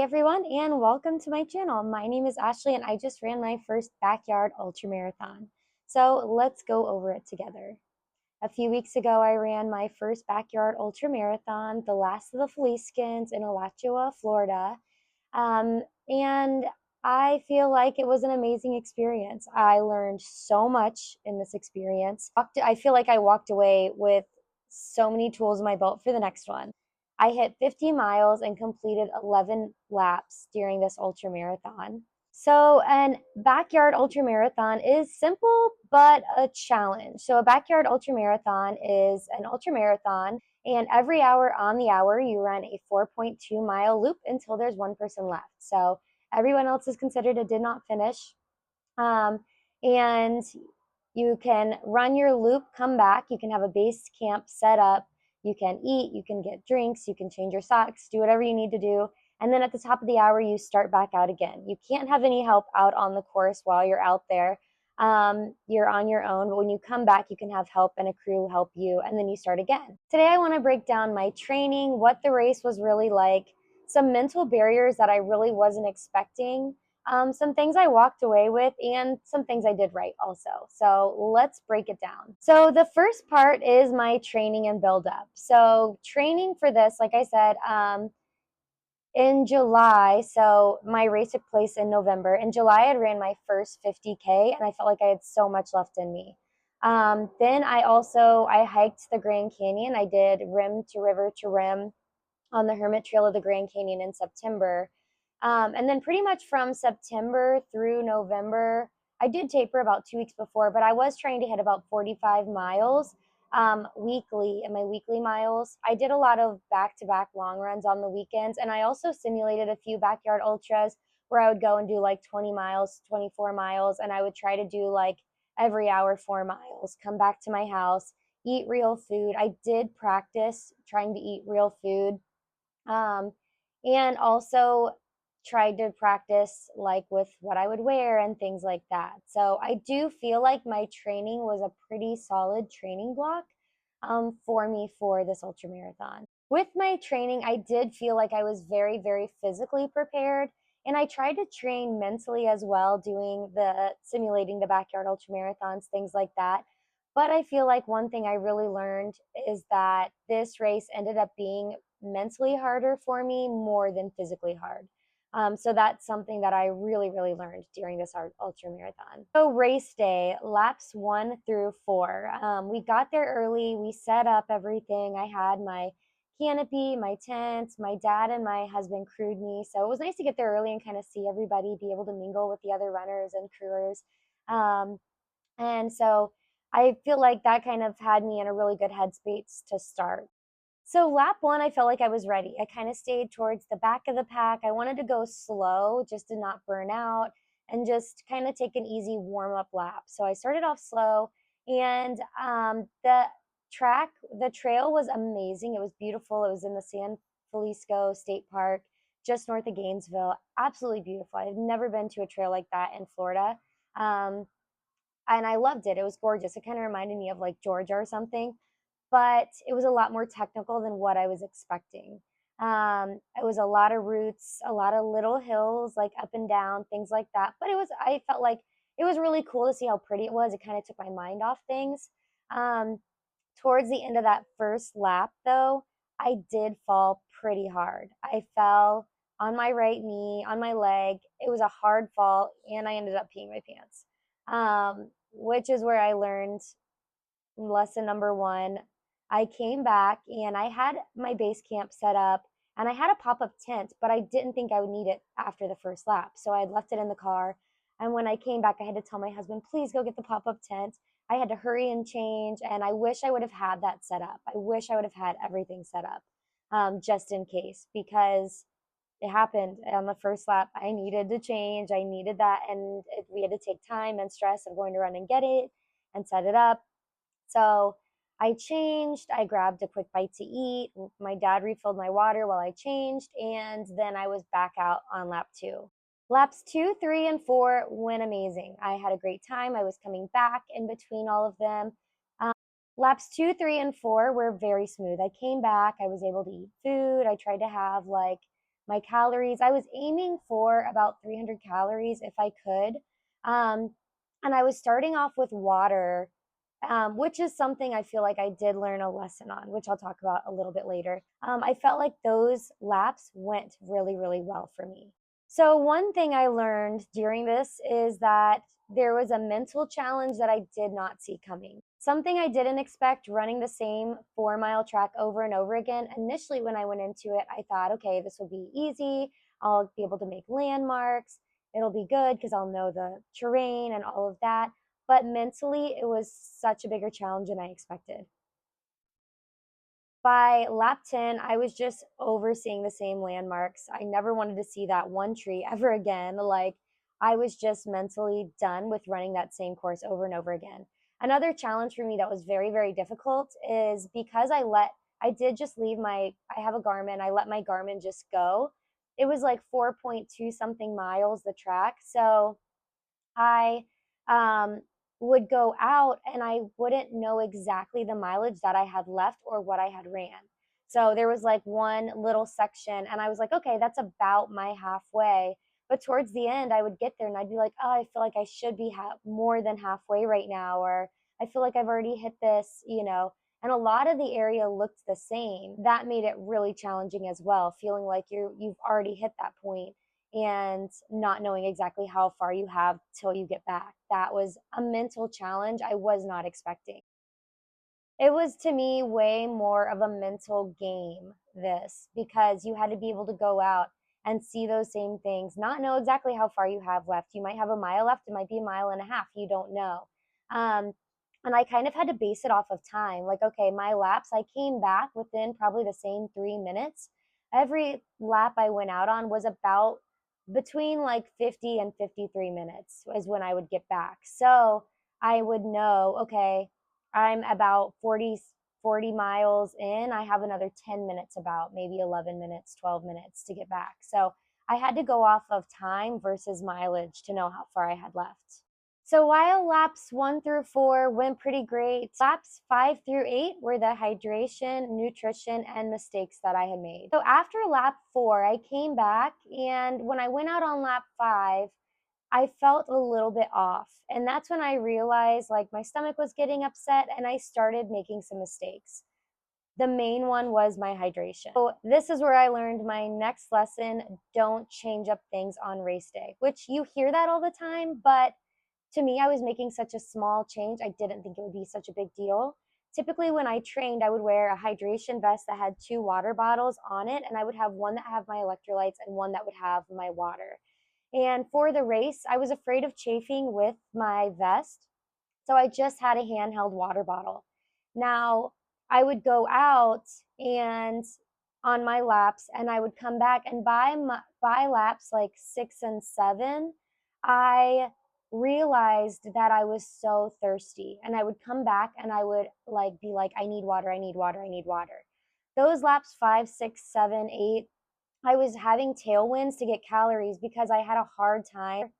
everyone, and welcome to my channel. My name is Ashley, and I just ran my first Backyard Ultramarathon. So let's go over it together. A few weeks ago, I ran my first Backyard Ultramarathon, the last of the Felascans in Alachua, Florida. And I feel like it was an amazing experience. I learned so much in this experience. I feel like I walked away with so many tools in my belt for the next one. I hit 50 miles and completed 11 laps during this ultra marathon. So, an backyard ultra marathon is simple but a challenge. So, a backyard ultra marathon is an ultra marathon, and every hour on the hour, you run a 4.2-mile loop until there's one person left. So, everyone else is considered a did not finish. And you can run your loop, come back. You can have a base camp set up. You can eat, you can get drinks, you can change your socks, do whatever you need to do. And then at the top of the hour, you start back out again. You can't have any help out on the course while you're out there. You're on your own, but when you come back, you can have help and a crew help you, and then you start again. Today, I want to break down my training, what the race was really like, some mental barriers that I really wasn't expecting, some things I walked away with, and some things I did right also. So let's break it down. So the first part is my training and build up. So training for this, like I said, in July, so my race took place in November. In July, I ran my first 50K, and I felt like I had so much left in me. Then I hiked the Grand Canyon. I did rim to river to rim on the Hermit Trail of the Grand Canyon in September. And then pretty much from September through November, I did taper about 2 weeks before, but I was trying to hit about 45 miles weekly in my weekly miles. I did a lot of back-to-back long runs on the weekends, and I also simulated a few backyard ultras where I would go and do like 20 miles, 24 miles, and I would try to do like every hour 4 miles, come back to my house, eat real food. I did practice trying to eat real food, and also tried to practice like with what I would wear and things like that. So I do feel like my training was a pretty solid training block for me for this ultra marathon. With my training, I did feel like I was very, very physically prepared. And I tried to train mentally as well, doing the simulating the backyard ultra marathons, things like that. But I feel like one thing I really learned is that this race ended up being mentally harder for me more than physically hard. So that's something that I really, really learned during this ultra marathon. So race day, laps 1 through 4. We got there early. We set up everything. I had my canopy, my tent. My dad and my husband crewed me. So it was nice to get there early and kind of see everybody, be able to mingle with the other runners and crewers. And so I feel like that kind of had me in a really good headspace to start. So lap one, I felt like I was ready. I kind of stayed towards the back of the pack. I wanted to go slow just to not burn out and just kind of take an easy warm up lap. So I started off slow, and the trail was amazing. It was beautiful. It was in the San Felicio State Park, just north of Gainesville. Absolutely beautiful. I've never been to a trail like that in Florida. Um, and I loved it. It was gorgeous. It kind of reminded me of like Georgia or something, but it was a lot more technical than what I was expecting. It was a lot of roots, a lot of little hills, like up and down, things like that. But I felt like it was really cool to see how pretty it was. It kind of took my mind off things. Um, Towards the end of that first lap, though, I did fall pretty hard. I fell on my right knee, on my leg. It was a hard fall, and I ended up peeing my pants, which is where I learned lesson number one. I came back and I had my base camp set up, and I had a pop up tent, but I didn't think I would need it after the first lap. So I had left it in the car. And when I came back, I had to tell my husband, please go get the pop up tent. I had to hurry and change. And I wish I would have had that set up. I wish I would have had everything set up, just in case, because it happened on the first lap. I needed to change. I needed that. And we had to take time and stress of going to run and get it and set it up. So I changed, I grabbed a quick bite to eat. My dad refilled my water while I changed, and then I was back out on lap 2. Laps 2, 3, and 4 went amazing. I had a great time. I was coming back in between all of them. Laps 2, 3, and 4 were very smooth. I came back. I was able to eat food. I tried to have like my calories. I was aiming for about 300 calories if I could. And I was starting off with water, which is something I feel like I did learn a lesson on, which I'll talk about a little bit later. I felt like those laps went really, really well for me. So, one thing I learned during this is that there was a mental challenge that I did not see coming. Something I didn't expect running the same 4 mile track over and over again. Initially, when I went into it, I thought, okay, this will be easy. I'll be able to make landmarks. It'll be good because I'll know the terrain and all of that. But mentally, it was such a bigger challenge than I expected. By lap 10, I was just overseeing the same landmarks. I never wanted to see that one tree ever again. Like, I was just mentally done with running that same course over and over again. Another challenge for me that was very, very difficult is because I did just leave I have a Garmin, I let my Garmin just go. It was like 4.2 something miles, the track. So I um, would go out and I wouldn't know exactly the mileage that I had left or what I had ran. So there was like one little section, and I was like, okay, that's about my halfway. But towards the end, I would get there and I'd be like, oh, I feel like I should be more than halfway right now, or I feel like I've already hit this. And a lot of the area looked the same. That made it really challenging as well, feeling like you've already hit that point and not knowing exactly how far you have till you get back. That was a mental challenge I was not expecting. It was to me way more of a mental game, this, because you had to be able to go out and see those same things, not know exactly how far you have left. You might have a mile left, it might be a mile and a half, you don't know. Um, and I kind of had to base it off of time. Like, okay, my laps, I came back within probably the same 3 minutes. Every lap I went out on was about between like 50 and 53 minutes is when I would get back. So I would know, okay, I'm about 40 miles in. I have another 10 minutes, about maybe 11 minutes, 12 minutes to get back. So I had to go off of time versus mileage to know how far I had left. So while laps 1 through 4 went pretty great, laps 5 through 8 were the hydration, nutrition, and mistakes that I had made. So after lap 4, I came back, and when I went out on lap 5, I felt a little bit off. And that's when I realized like my stomach was getting upset and I started making some mistakes. The main one was my hydration. So this is where I learned my next lesson: don't change up things on race day, which you hear that all the time, but to me, I was making such a small change. I didn't think it would be such a big deal. Typically, when I trained, I would wear a hydration vest that had 2 water bottles on it, and I would have one that had my electrolytes and one that would have my water. And for the race, I was afraid of chafing with my vest, so I just had a handheld water bottle. Now, I would go out and on my laps, and I would come back, and by laps like 6 and 7, I realized that I was so thirsty, and I would come back and I would like be like, I need water, I need water, I need water. Those laps 5, 6, 7, 8, I was having tailwinds to get calories because I had a hard time.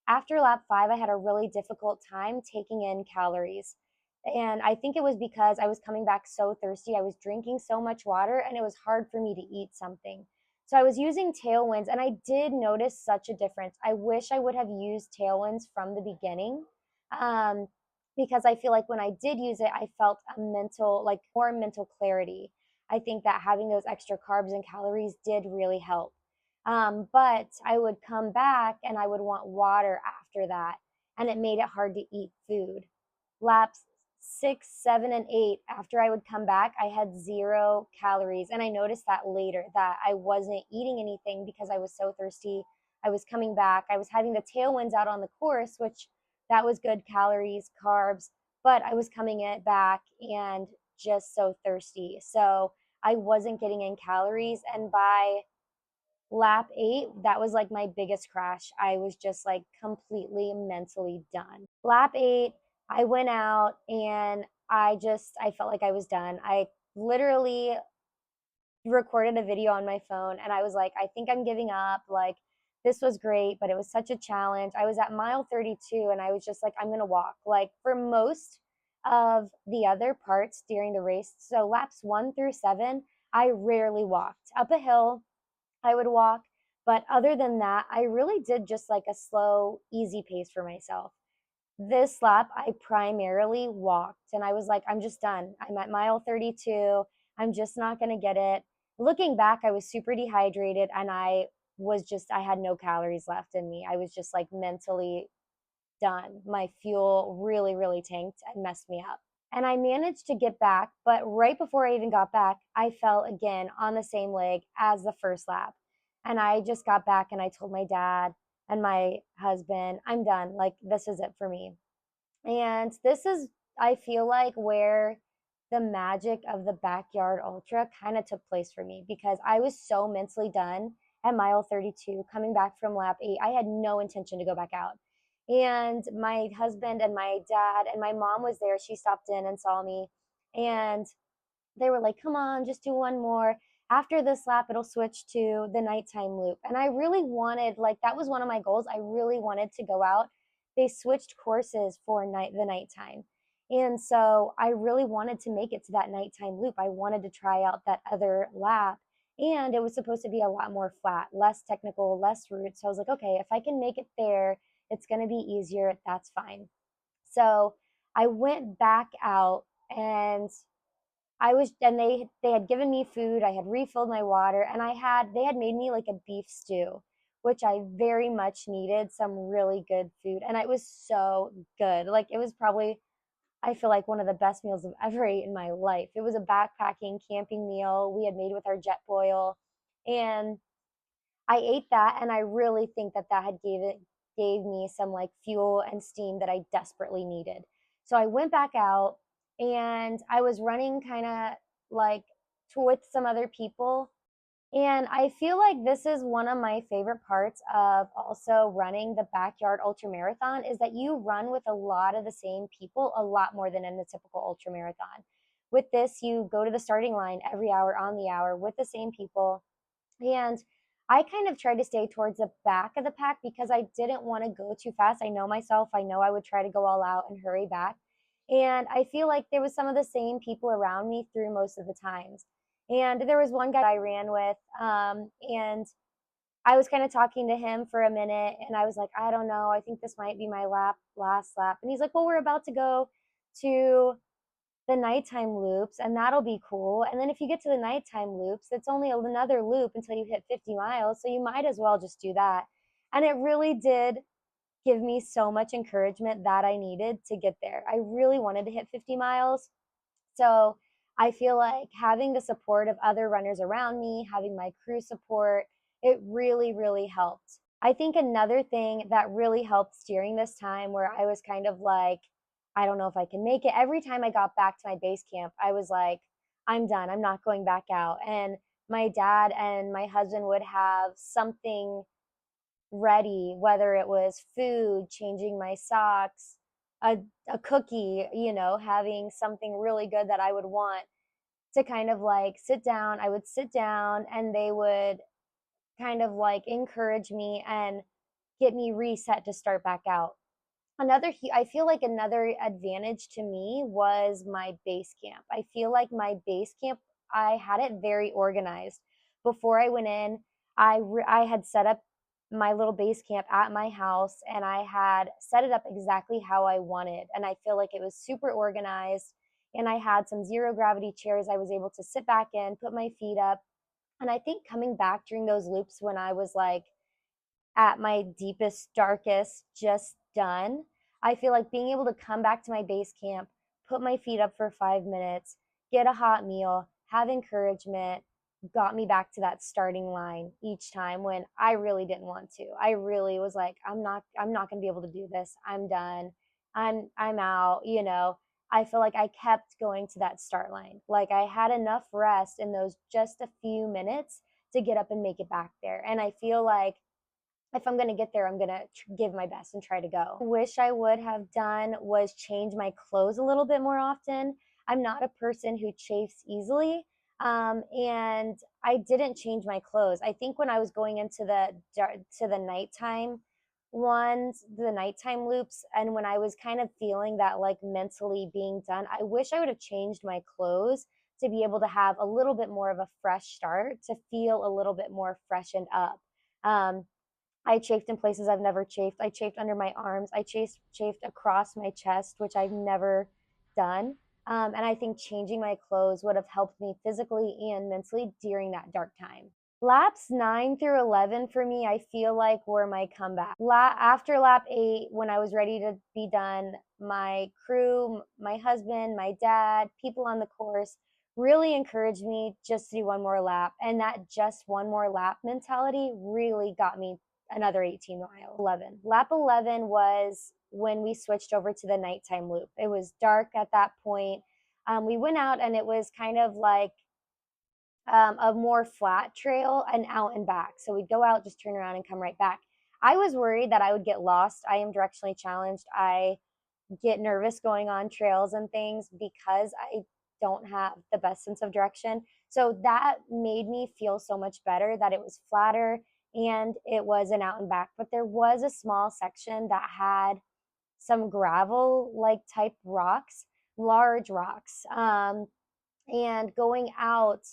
After lap 5, I had a really difficult time taking in calories. And I think it was because I was coming back so thirsty. I was drinking so much water and it was hard for me to eat something. So I was using tailwinds and I did notice such a difference. I wish I would have used tailwinds from the beginning, um, because I feel like when I did use it, I felt like more mental clarity. I think that having those extra carbs and calories did really help. But I would come back and I would want water after that, and it made it hard to eat food. Laps 6, 7, and 8, after I would come back, I had 0 calories. And I noticed that later, that I wasn't eating anything because I was so thirsty. I was coming back. I was having the tailwinds out on the course, which that was good calories, carbs, but I was coming it back and just so thirsty. So I wasn't getting in calories. And by lap 8, that was like my biggest crash. I was just like completely mentally done. Lap 8, I went out and I felt like I was done. I literally recorded a video on my phone and I was like, I think I'm giving up. Like, this was great, but it was such a challenge. I was at mile 32 and I was just like, I'm going to walk. Like, for most of the other parts during the race, so laps 1 through 7, I rarely walked up a hill. I would walk. But other than that, I really did just like a slow, easy pace for myself. This lap, I primarily walked and I was like, I'm just done. I'm at mile 32. I'm just not going to get it. Looking back, I was super dehydrated and I had no calories left in me. I was just like mentally done. My fuel really, really tanked and messed me up. And I managed to get back, but right before I even got back, I fell again on the same leg as the first lap. And I just got back and I told my dad and my husband, I'm done. Like, this is it for me. And this is, I feel like, where the magic of the Backyard Ultra kind of took place for me because I was so mentally done at mile 32, coming back from lap 8. I had no intention to go back out. And my husband and my dad and my mom was there. She stopped in and saw me. And they were like, come on, just do one more. After this lap, it'll switch to the nighttime loop. And I really wanted, like, that was one of my goals. I really wanted to go out. They switched courses for the nighttime. And so I really wanted to make it to that nighttime loop. I wanted to try out that other lap. And it was supposed to be a lot more flat, less technical, less route. So I was like, okay, if I can make it there, it's going to be easier. That's fine. So I went back out and they had given me food. I had refilled my water, and they had made me like a beef stew, which I very much needed, some really good food, and it was so good. Like, it was probably, I feel like, one of the best meals I've ever ate in my life. It was a backpacking camping meal we had made with our jet boil, and I ate that, and I really think that that had gave me some like fuel and steam that I desperately needed. So I went back out and I was running kind of like with some other people. And I feel like this is one of my favorite parts of also running the Backyard Ultramarathon is that you run with a lot of the same people, a lot more than in the typical ultramarathon. With this, you go to the starting line every hour on the hour with the same people, and I kind of tried to stay towards the back of the pack because I didn't want to go too fast. I know myself. I know I would try to go all out and hurry back. And I feel like there was some of the same people around me through most of the times. And there was one guy I ran with, and I was kind of talking to him for a minute, and I was like, I don't know. I think this might be my last lap. And he's like, well, we're about to go to the nighttime loops, and that'll be cool. And then if you get to the nighttime loops, it's only another loop until you hit 50 miles. So you might as well just do that. And it really did give me so much encouragement that I needed to get there. I really wanted to hit 50 miles. So I feel like having the support of other runners around me, having my crew support, it really, really helped. I think another thing that really helped during this time where I was kind of like, I don't know if I can make it. Every time I got back to my base camp, I was like, I'm done. I'm not going back out. And my dad and my husband would have something ready, whether it was food, changing my socks, a, a cookie, having something really good that I would want to kind of like sit down. I would sit down and they would kind of like encourage me and get me reset to start back out. I feel like another advantage to me was my base camp. I feel like my base camp, I had it very organized. Before I went in, I had set up my little base camp at my house and I had set it up exactly how I wanted. And I feel like it was super organized. And I had some zero gravity chairs I was able to sit back in, put my feet up. And I think coming back during those loops when I was like at my deepest, darkest, just done, I feel like being able to come back to my base camp, put my feet up for 5 minutes, get a hot meal, have encouragement, got me back to that starting line each time when I really didn't want to. I really was like, I'm not going to be able to do this. I'm done. I'm out. I feel like I kept going to that start line. Like I had enough rest in those just a few minutes to get up and make it back there. And I feel like if I'm going to get there, I'm going to give my best and try to go. Wish I would have done was change my clothes a little bit more often. I'm not a person who chafes easily. And I didn't change my clothes. I think when I was going into the nighttime the nighttime loops, and when I was kind of feeling that like mentally being done, I wish I would have changed my clothes to be able to have a little bit more of a fresh start, to feel a little bit more freshened up. Um, I chafed in places I've never chafed. I chafed under my arms. I chafed across my chest, which I've never done. And I think changing my clothes would have helped me physically and mentally during that dark time. Laps 9 through 11 for me, I feel like were my comeback. After lap 8, when I was ready to be done, my crew, my husband, my dad, people on the course really encouraged me just to do one more lap. And that just one more lap mentality really got me another 18 miles. 11. Lap 11 was when we switched over to the nighttime loop. It was dark at that point. We went out and it was kind of like a more flat trail and out and back. So we'd go out, just turn around and come right back. I was worried that I would get lost. I am directionally challenged. I get nervous going on trails and things because I don't have the best sense of direction. So that made me feel so much better that it was flatter and it was an out and back. But there was a small section that had some gravel like type rocks, large rocks. And going out,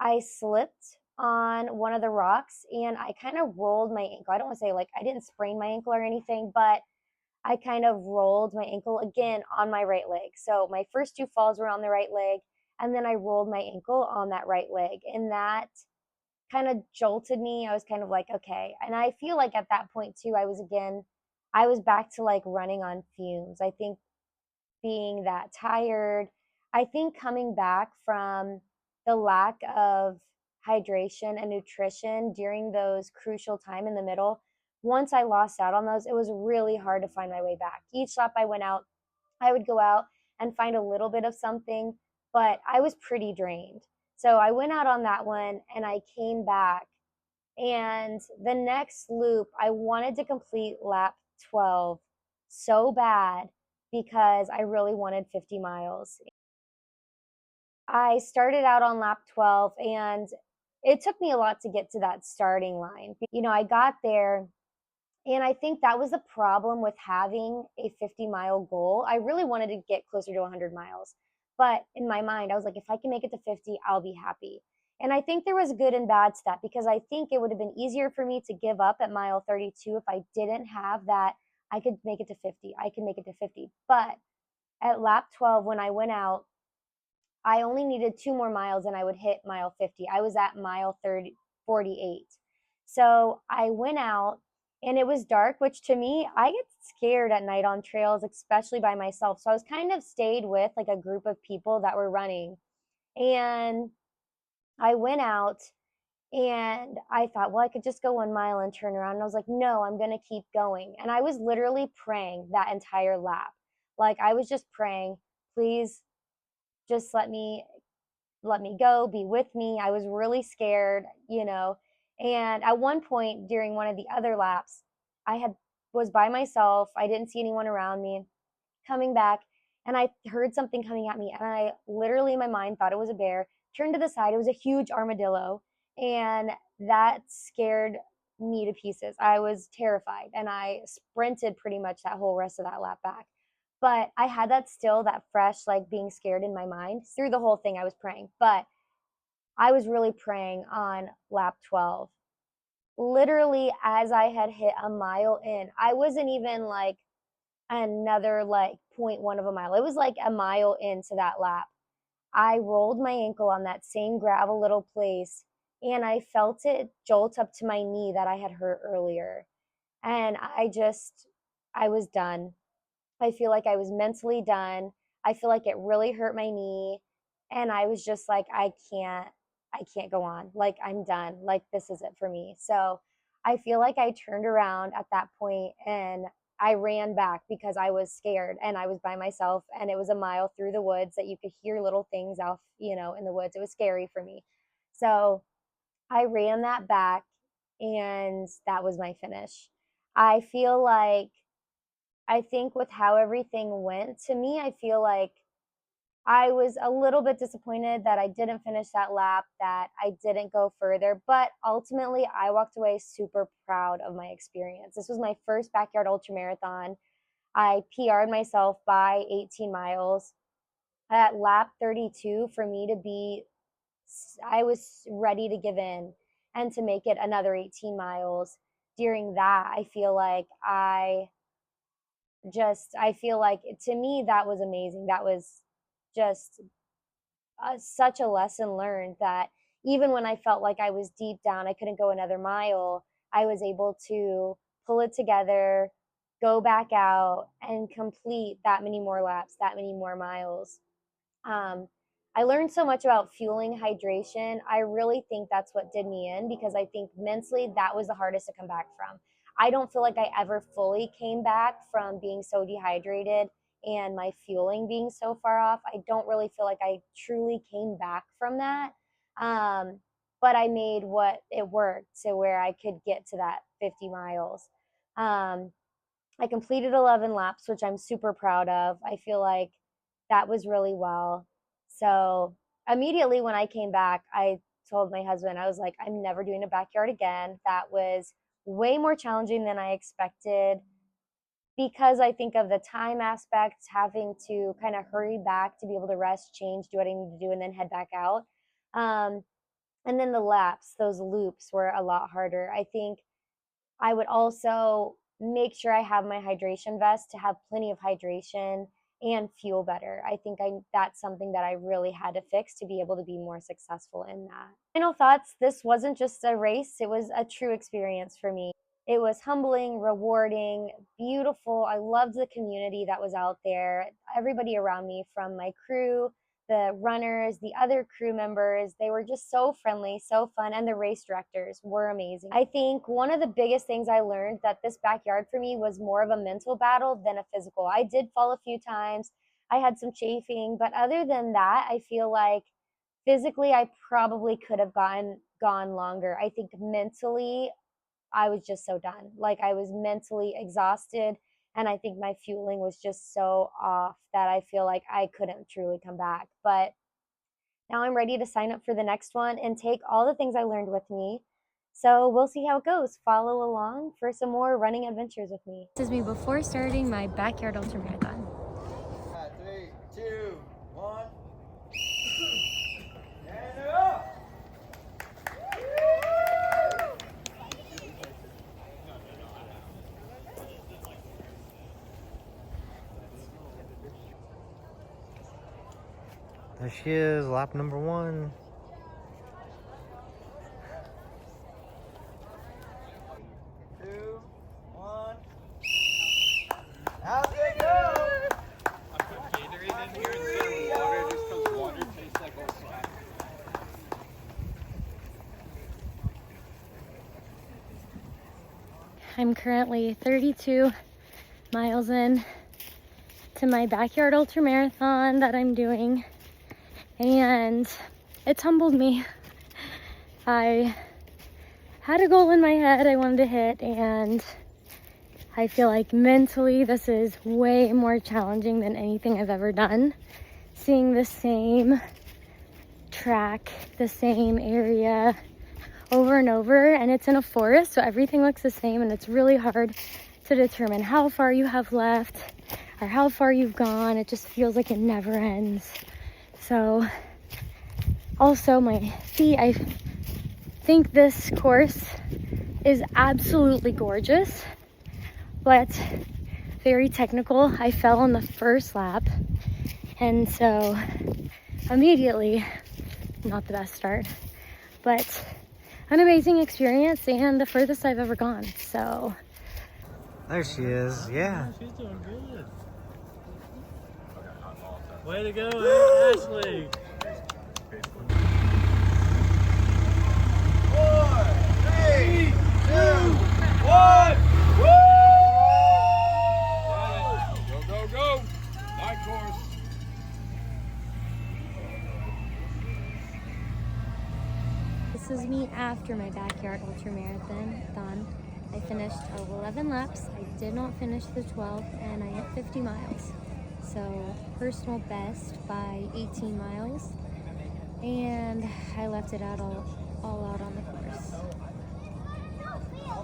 I slipped on one of the rocks and I kind of rolled my ankle. I don't want to say like I didn't sprain my ankle or anything, but I kind of rolled my ankle again on my right leg. So my first two falls were on the right leg, and then I rolled my ankle on that right leg. And that kind of jolted me. I was kind of like, okay. And I feel like at that point too, I was back to like running on fumes. I think being that tired. I think coming back from the lack of hydration and nutrition during those crucial time in the middle, once I lost out on those, it was really hard to find my way back. Each lap I went out, I would go out and find a little bit of something, but I was pretty drained. So I went out on that one and I came back. And the next loop, I wanted to complete lap 12 so bad because I really wanted 50 miles. I started out on lap 12 and it took me a lot to get to that starting line. You know, I got there and I think that was the problem with having a 50-mile goal. I really wanted to get closer to 100 miles. But in my mind, I was like, if I can make it to 50, I'll be happy. And I think there was good and bad to that because I think it would have been easier for me to give up at mile 32 if I didn't have that. I could make it to 50. I can make it to 50. But at lap 12, when I went out, I only needed 2 more miles and I would hit mile 50. I was at mile 48. So I went out and it was dark, which to me, I get scared at night on trails, especially by myself. So I was kind of stayed with like a group of people that were running. And I went out and I thought, well, I could just go 1 mile and turn around. And I was like, no, I'm going to keep going. And I was literally praying that entire lap. Like I was just praying, please just let me go, be with me. I was really scared, you know. And at one point during one of the other laps, was by myself. I didn't see anyone around me. Coming back, and I heard something coming at me, and I literally in my mind thought it was a bear. Turned to the side, it was a huge armadillo, and that scared me to pieces. I was terrified, and I sprinted pretty much that whole rest of that lap back. But I had that fresh, like being scared in my mind. Through the whole thing, I was praying. But I was really praying on lap 12. Literally, as I had hit a mile in, I wasn't even like another like 0.1 of a mile. It was like a mile into that lap. I rolled my ankle on that same gravel little place and I felt it jolt up to my knee that I had hurt earlier. And I was done. I feel like I was mentally done. I feel like it really hurt my knee. And I was just like, I can't go on. Like, I'm done. Like, this is it for me. So I feel like I turned around at that point and I ran back because I was scared and I was by myself and it was a mile through the woods that you could hear little things off, you know, in the woods. It was scary for me. So I ran that back and that was my finish. I feel like I think with how everything went to me, I feel like I was a little bit disappointed that I didn't finish that lap, that I didn't go further, but ultimately I walked away super proud of my experience. This was my first Backyard Ultramarathon. I PR'd myself by 18 miles. at lap 32 for me to be, I was ready to give in and to make it another 18 miles. During that, I feel like to me that was amazing. That was just such a lesson learned that even when I felt like I was deep down, I couldn't go another mile, I was able to pull it together, go back out, and complete that many more laps, that many more miles. Um, I learned so much about fueling, hydration. I really think that's what did me in, because I think mentally that was the hardest to come back from. I don't feel like I ever fully came back from being so dehydrated and my fueling being so far off. I don't really feel like I truly came back from that. Um, but I made what it worked to where I could get to that 50 miles. Um, I completed 11 laps, which I'm super proud of. I feel like that was really well. So immediately when I came back, I told my husband, I was like, I'm never doing a backyard again. That was way more challenging than I expected, because I think of the time aspect, having to kind of hurry back to be able to rest, change, do what I need to do, and then head back out. Um, and then the laps, those loops were a lot harder. I think I would also make sure I have my hydration vest to have plenty of hydration and fuel better. I think that's something that I really had to fix to be able to be more successful in that. Final thoughts, this wasn't just a race, it was a true experience for me. It was humbling, rewarding, beautiful. I loved the community that was out there. Everybody around me, from my crew, the runners, the other crew members, they were just so friendly, so fun, and the race directors were amazing. I think one of the biggest things I learned that this backyard for me was more of a mental battle than a physical. I did fall a few times. I had some chafing, but other than that, I feel like physically I probably could have gone longer. I think mentally I was just so done. Like, I was mentally exhausted, and I think my fueling was just so off that I feel like I couldn't truly come back. But now I'm ready to sign up for the next one and take all the things I learned with me. So we'll see how it goes. Follow along for some more running adventures with me. This is me before starting my Backyard Ultramarathon. 3, 2, 1. And up! There she is, lap number 1. Two, one. How's it go? I put Gatorade in here instead of water just because water tastes like old slap. I'm currently 32 miles in to my Backyard Ultramarathon that I'm doing, and it's humbled me. I had a goal in my head I wanted to hit, and I feel like mentally this is way more challenging than anything I've ever done. Seeing the same track, the same area over and over, and it's in a forest, so everything looks the same, and it's really hard to determine how far you have left or how far you've gone. It just feels like it never ends. So also my feet, I think this course is absolutely gorgeous, but very technical. I fell on the first lap, and so immediately, not the best start, but an amazing experience and the furthest I've ever gone. So There she is, yeah. She's doing good. Way to go, Ashley. 4, 3, 2, 1. Woo! Go, go, go. My course. this is me after my Backyard Ultramarathon. I finished 11 laps. I did not finish the 12th, and I hit 50 miles. So personal best by 18 miles. And I left it all out